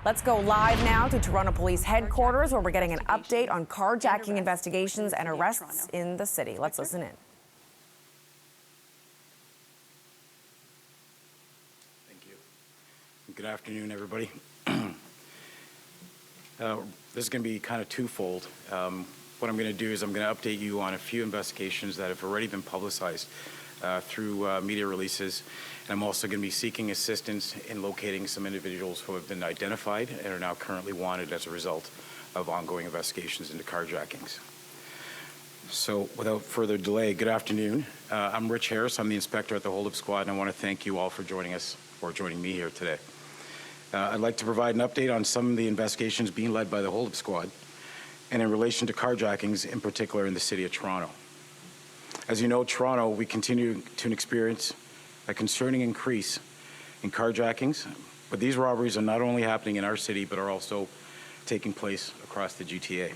Let's go live now to Toronto Police Headquarters, where we're getting an update on carjacking investigations and arrests in the city. Let's listen in. Thank you. Good afternoon, everybody. This is going to be kind of twofold. What I'm going to do is I'm going to update you on a few investigations that have already been publicized through media releases. And I'm also going to be seeking assistance in locating some individuals who have been identified and are now currently wanted as a result of ongoing investigations into carjackings. So without further delay, good afternoon. I'm Rich Harris. I'm the inspector at the Hold Up Squad, and I want to thank you all for joining us, or joining me here today. I'd like to provide an update on some of the investigations being led by the Hold Up Squad, and in relation to carjackings, in particular in the City of Toronto. As you know, Toronto, we continue to experience a concerning increase in carjackings, but these robberies are not only happening in our city, but are also taking place across the GTA.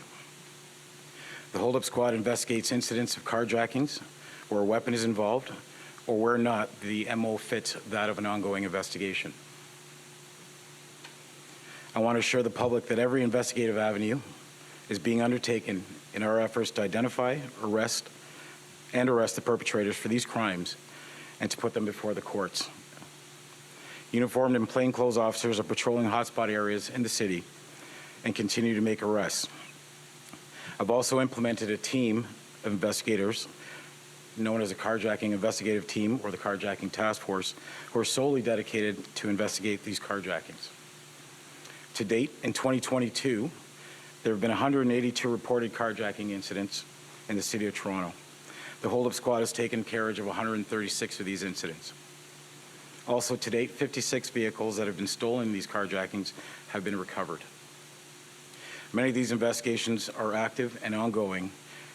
The Hold Up Squad investigates incidents of carjackings where a weapon is involved, or where not, the MO fits that of an ongoing investigation. I want to assure the public that every investigative avenue is being undertaken in our efforts to identify, arrest the perpetrators for these crimes and to put them before the courts. Uniformed and plainclothes officers are patrolling hotspot areas in the city and continue to make arrests. I've also implemented a team of investigators known as a Carjacking Investigative Team, or the Carjacking Task Force, who are solely dedicated to investigate these carjackings. To date, in 2022, there have been 182 reported carjacking incidents in the City of Toronto. The Hold Up Squad has taken carriage of 136 of these incidents. Also, to date, 56 vehicles that have been stolen in these carjackings have been recovered. Many of these investigations are active and ongoing,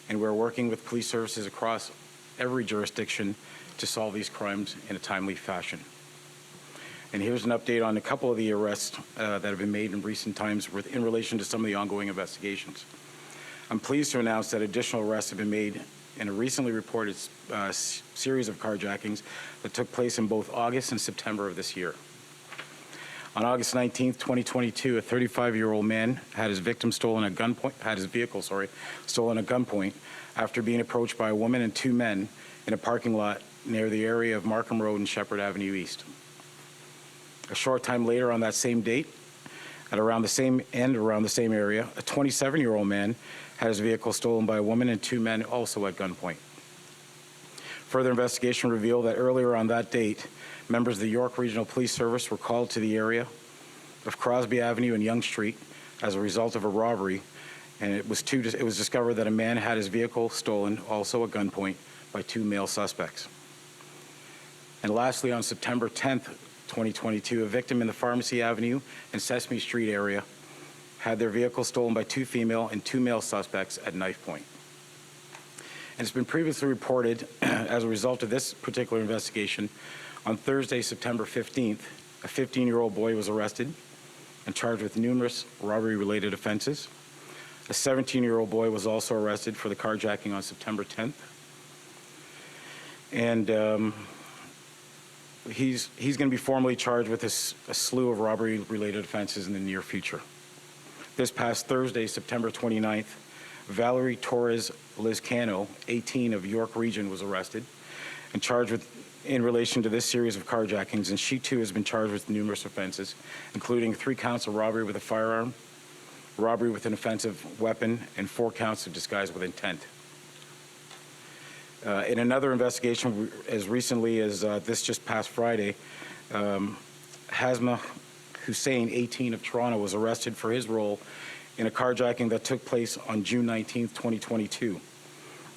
and we're working with police services across every jurisdiction to solve these crimes in a timely fashion. And here's an update on a couple of the arrests that have been made in recent times in relation to some of the ongoing investigations. I'm pleased to announce that additional arrests have been made in a recently reported series of carjackings that took place in both August and September of this year. On August 19th, 2022, a 35-year-old man had his vehicle stolen at gunpoint after being approached by a woman and two men in a parking lot near the area of Markham Road and Shepherd Avenue East. A short time later on that same date, around the same area, a 27-year-old man had his vehicle stolen by a woman and two men also at gunpoint. Further investigation revealed that earlier on that date, members of the York Regional Police Service were called to the area of Crosby Avenue and Yonge Street as a result of a robbery, and it was discovered that a man had his vehicle stolen, also at gunpoint, by two male suspects. And lastly, on September 10th, 2022, a victim in the Pharmacy Avenue and Sesame Street area had their vehicle stolen by two female and two male suspects at knife point. And it's been previously reported, as a result of this particular investigation, on Thursday, September 15th, a 15-year-old boy was arrested and charged with numerous robbery-related offenses. A 17-year-old boy was also arrested for the carjacking on September 10th. And he's going to be formally charged with a slew of robbery-related offenses in the near future. This past Thursday, September 29th, Valerie Torres Lizcano, 18, of York Region, was arrested and charged in relation to this series of carjackings, and she too has been charged with numerous offenses, including 3 counts of robbery with a firearm, robbery with an offensive weapon, and 4 counts of disguise with intent. In another investigation, as recently as this just past Friday, Hasma Hussein, 18, of Toronto, was arrested for his role in a carjacking that took place on June 19th, 2022.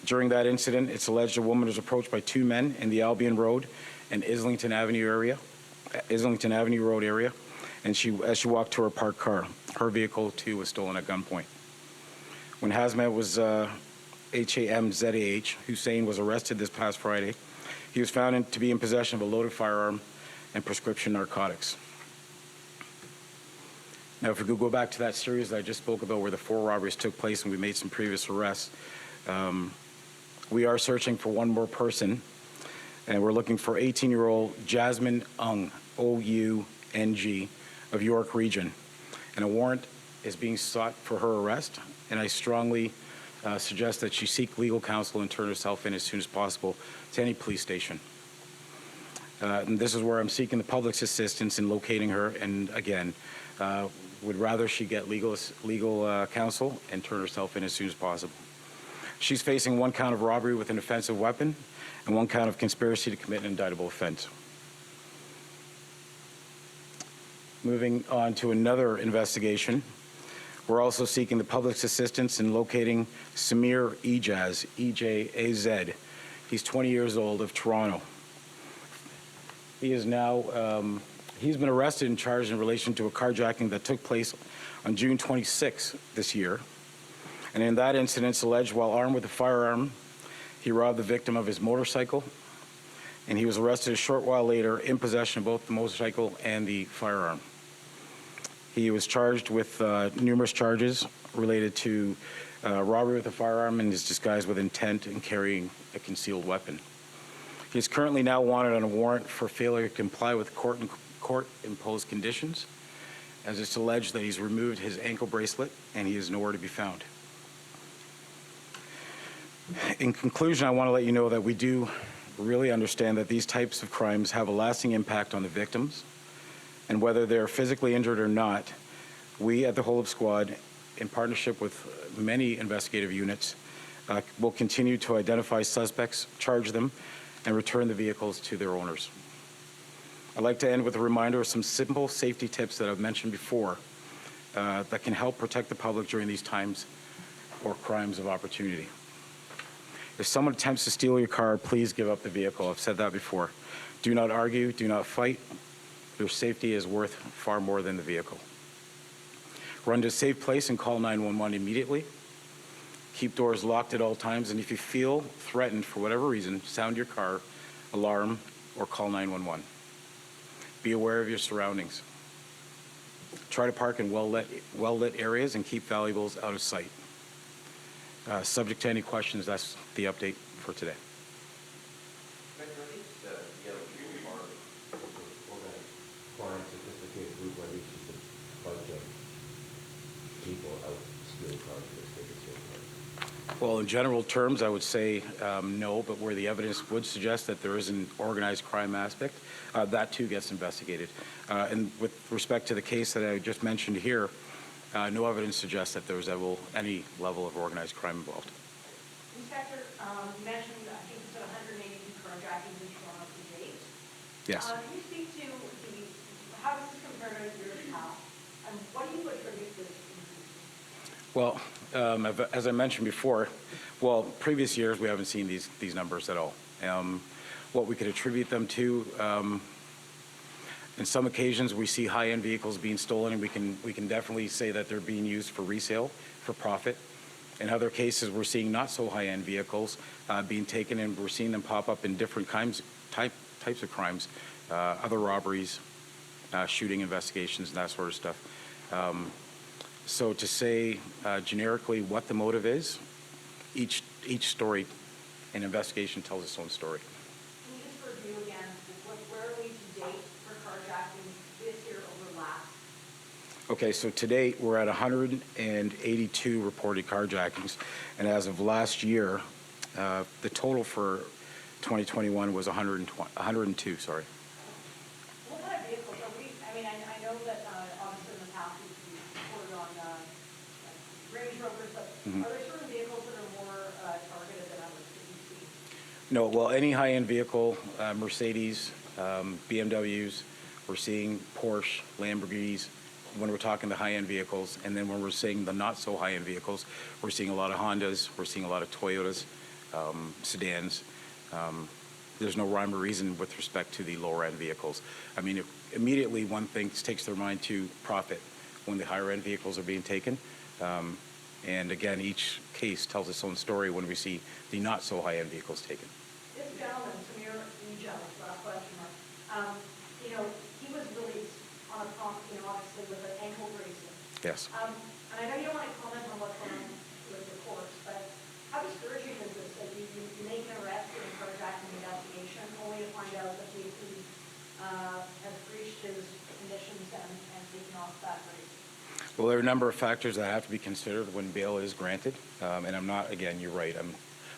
During that incident, it's alleged a woman was approached by 2 men in the Albion Road and Islington Avenue Road area, and as she walked to her parked car, her vehicle too was stolen at gunpoint. When Hazmat was Hamzah Hussein was arrested this past Friday, he was found to be in possession of a loaded firearm and prescription narcotics. Now, if we could go back to that series that I just spoke about where the 4 robberies took place and we made some previous arrests, we are searching for one more person, and we're looking for 18-year-old Jasmine Ung, O-U-N-G, of York Region. and a warrant is being sought for her arrest, and I strongly suggest that she seek legal counsel and turn herself in as soon as possible to any police station. And this is where I'm seeking the public's assistance in locating her, and again, would rather she get legal counsel and turn herself in as soon as possible. She's facing 1 count of robbery with an offensive weapon and 1 count of conspiracy to commit an indictable offense. Moving on to another investigation, we're also seeking the public's assistance in locating Samir Ejaz, E-J-A-Z. He's 20 years old, of Toronto. He is now, he's been arrested and charged in relation to a carjacking that took place on June 26 this year. And in that incident, it's alleged while armed with a firearm, he robbed the victim of his motorcycle, and he was arrested a short while later in possession of both the motorcycle and the firearm. He was charged with numerous charges related to robbery with a firearm and is disguised with intent and carrying a concealed weapon. He is currently now wanted on a warrant for failure to comply with court-imposed conditions, as it's alleged that he's removed his ankle bracelet and he is nowhere to be found. In conclusion, I want to let you know that we do really understand that these types of crimes have a lasting impact on the victims, and whether they're physically injured or not, we at the Hold Up Squad, in partnership with many investigative units, will continue to identify suspects, charge them, and return the vehicles to their owners. I'd like to end with a reminder of some simple safety tips that I've mentioned before that can help protect the public during these times or crimes of opportunity. If someone attempts to steal your car, please give up the vehicle. I've said that before. Do not argue, do not fight. Your safety is worth far more than the vehicle. Run to a safe place and call 911 immediately. Keep doors locked at all times, and if you feel threatened for whatever reason, sound your car alarm or call 911. Be aware of your surroundings. Try to park in well-lit areas and keep valuables out of sight. Subject to any questions, that's the update for today. Sophisticated group where reaches a bunch of people out stealing cars for this tickets. Well, in general terms, I would say no, but where the evidence would suggest that there is an organized crime aspect, that too gets investigated. And with respect to the case that I just mentioned here, no evidence suggests that there was any level of organized crime involved. Inspector, you mentioned, I think it's 182 carjackings in Toronto to date. Yes. Can you speak to how does this compare to years past, and what do you attribute this to? Well, as I mentioned before, previous years we haven't seen these numbers at all. What we could attribute them to, in some occasions we see high-end vehicles being stolen, and we can definitely say that they're being used for resale, for profit. In other cases, we're seeing not so high-end vehicles being taken, and we're seeing them pop up in different types of crimes, other robberies, shooting investigations, and that sort of stuff. So to say generically what the motive is, each story and investigation tells its own story. Can you just review again, where are we to date for carjackings this year over last? Okay, so to date, we're at 182 reported carjackings, and as of last year, the total for 2021 was 102, sorry. What kind of vehicles are we, I mean, I know that obviously in the past we've reported on like Range Rovers, but are there certain vehicles that are more targeted than others that you see? No, well, any high-end vehicle, Mercedes, BMWs, we're seeing Porsche, Lamborghinis, when we're talking the high-end vehicles, and then when we're seeing the not-so-high-end vehicles, we're seeing a lot of Hondas, we're seeing a lot of Toyotas, sedans. There's no rhyme or reason with respect to the lower-end vehicles. I mean, immediately one thing takes their mind to profit when the higher-end vehicles are being taken. And again, each case tells its own story when we see the not-so-high-end vehicles taken. This gentleman, Samir Ejaz, last question mark, he was released on a prompt, obviously with an ankle bracelet. Yes. And I know you don't want to comment on what's going on with the courts, but how discouraging is this that you make an arrest in a carjacking investigation only to find out that he has breached his conditions and taken off that bracelet? Well, there are a number of factors that have to be considered when bail is granted. And I'm not, again, you're right, I'm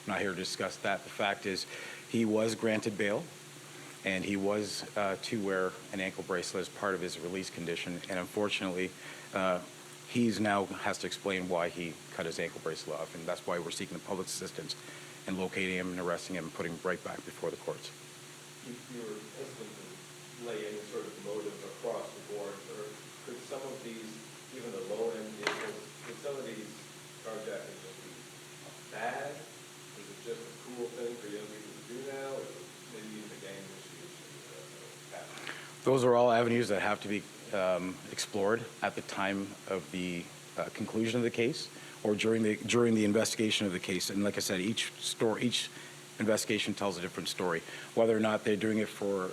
not here to discuss that. The fact is, he was granted bail, and he was to wear an ankle bracelet as part of his release condition. And unfortunately, he's now has to explain why he cut his ankle bracelet off. And that's why we're seeking the public's assistance in locating him and arresting him and putting him right back before the courts. You were hesitant to lay any sort of motive across the board, or could some of these, even the low-end vehicles, could some of these carjackings just be bad? Is it just a cool thing for young people to do now, or maybe even a gang issue? Those are all avenues that have to be explored at the time of the conclusion of the case or during the investigation of the case. And like I said, each investigation tells a different story. Whether or not they're doing it for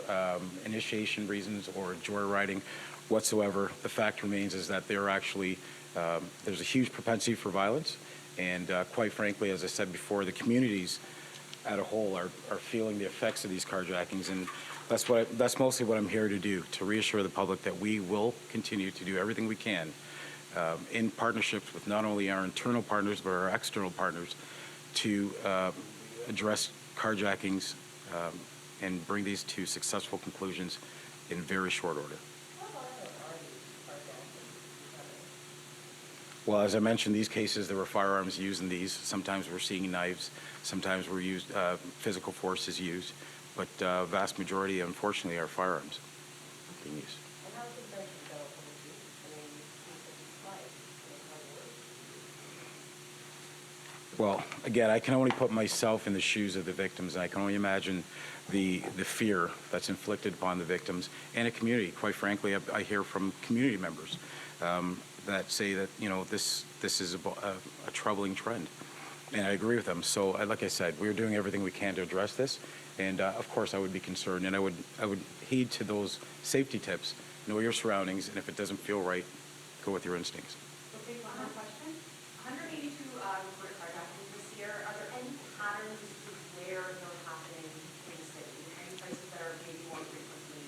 initiation reasons or joyriding whatsoever, the fact remains is that they're actually, there's a huge propensity for violence. And quite frankly, as I said before, the communities at a whole are feeling the effects of these carjackings. And that's mostly what I'm here to do, to reassure the public that we will continue to do everything we can in partnerships with not only our internal partners, but our external partners to address carjackings and bring these to successful conclusions in very short order. Well, as I mentioned, these cases, there were firearms used in these. Sometimes we're seeing knives. Sometimes we're used, physical force is used. But vast majority, unfortunately, are firearms being used. And how's the bench developed when it's used? I mean, it's like, Well, again, I can only put myself in the shoes of the victims, and I can only imagine the fear that's inflicted upon the victims and a community. Quite frankly, I hear from community members that say that, you know, this is a troubling trend, and I agree with them. So, like I said, we're doing everything we can to address this, and of course, I would be concerned, and I would heed to those safety tips. Know your surroundings, and if it doesn't feel right, go with your instincts. Okay, one more question. 182 reported carjackings this year. Are there any patterns to where they're happening in the city? Any places that are maybe more frequently?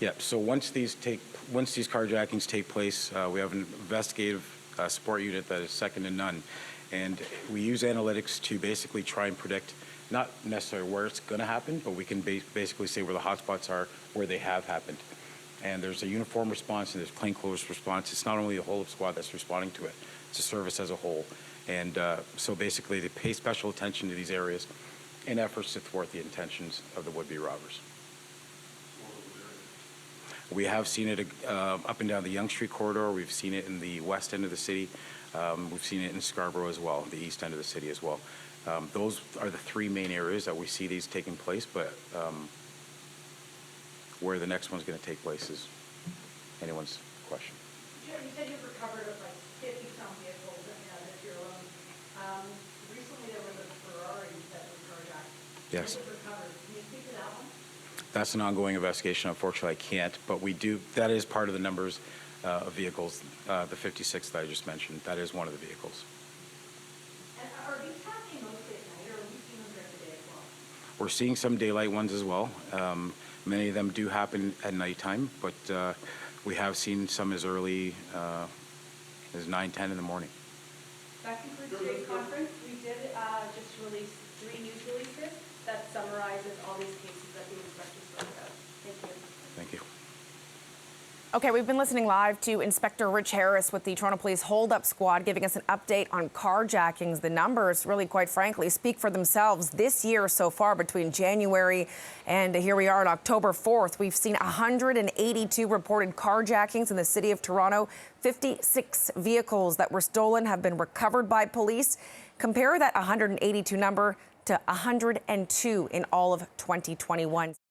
Yeah. So once these carjackings take place, we have an investigative support unit that is second to none, and we use analytics to basically try and predict not necessarily where it's going to happen, but we can basically say where the hotspots are, where they have happened. And there's a uniform response and there's plainclothes response. It's not only the whole squad that's responding to it; it's a service as a whole. And so basically, they pay special attention to these areas in efforts to thwart the intentions of the would-be robbers. We have seen it up and down the Yonge Street corridor. We've seen it in the west end of the city. We've seen it in Scarborough as well, the east end of the city as well. Those are the three main areas that we see these taking place, but where the next one's going to take place is anyone's question. You said you've recovered like 50-some vehicles this year alone. Recently, there was a Ferrari that was carjacked. Yes. It was recovered. Can you speak to that one? That's an ongoing investigation. Unfortunately, I can't, but we do. That is part of the numbers of vehicles. The 56 that I just mentioned, that is one of the vehicles. And are these happening mostly at night, or are we seeing them during the day as well? We're seeing some daylight ones as well. Many of them do happen at nighttime, but we have seen some as early as 9, 10 in the morning. That concludes today's conference. We did just release 3 news releases that summarizes all these cases that the inspector spoke about. Thank you. Thank you. Okay, we've been listening live to Inspector Rich Harris with the Toronto Police Hold-Up Squad giving us an update on carjackings. The numbers, really, quite frankly, speak for themselves. This year so far, between January and here we are on October 4th, we've seen 182 reported carjackings in the city of Toronto. 56 vehicles that were stolen have been recovered by police. Compare that 182 number to 102 in all of 2021.